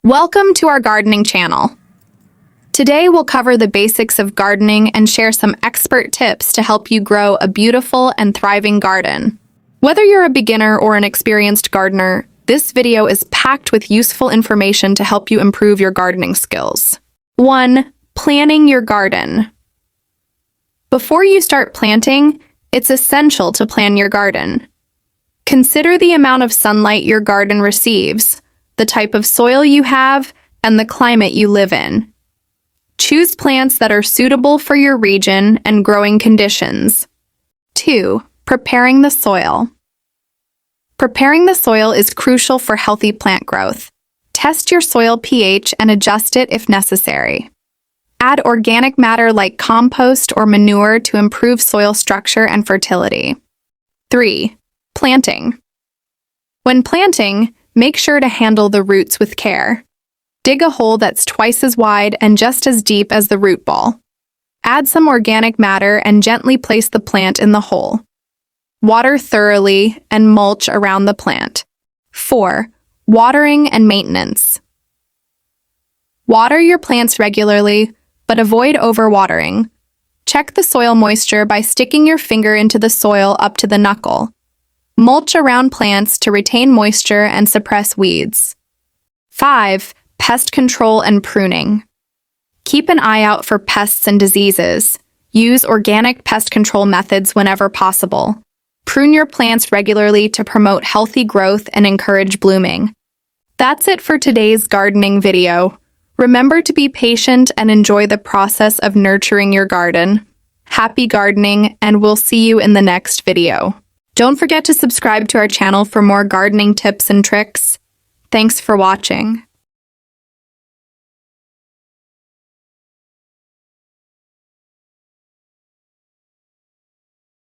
Welcome to our gardening channel. Today we'll cover the basics of gardening and share some expert tips to help you grow a beautiful and thriving garden. Whether you're a beginner or an experienced gardener, this video is packed with useful information to help you improve your gardening skills. 1. Planning your garden. Before you start planting, it's essential to plan your garden. Consider the amount of sunlight your garden receives, the type of soil you have, and the climate you live in. Choose plants that are suitable for your region and growing conditions. 2. Preparing the soil. Preparing the soil is crucial for healthy plant growth. Test your soil pH and adjust it if necessary. Add organic matter like compost or manure to improve soil structure and fertility. 3. Planting. When planting, make sure to handle the roots with care. Dig a hole that's twice as wide and just as deep as the root ball. Add some organic matter and gently place the plant in the hole. Water thoroughly and mulch around the plant. 4. Watering and maintenance. Water your plants regularly, but avoid overwatering. Check the soil moisture by sticking your finger into the soil up to the knuckle. Mulch around plants to retain moisture and suppress weeds. 5. Pest control and pruning. Keep an eye out for pests and diseases. Use organic pest control methods whenever possible. Prune your plants regularly to promote healthy growth and encourage blooming. That's it for today's gardening video. Remember to be patient and enjoy the process of nurturing your garden. Happy gardening, and we'll see you in the next video. Don't forget to subscribe to our channel for more gardening tips and tricks. Thanks for watching.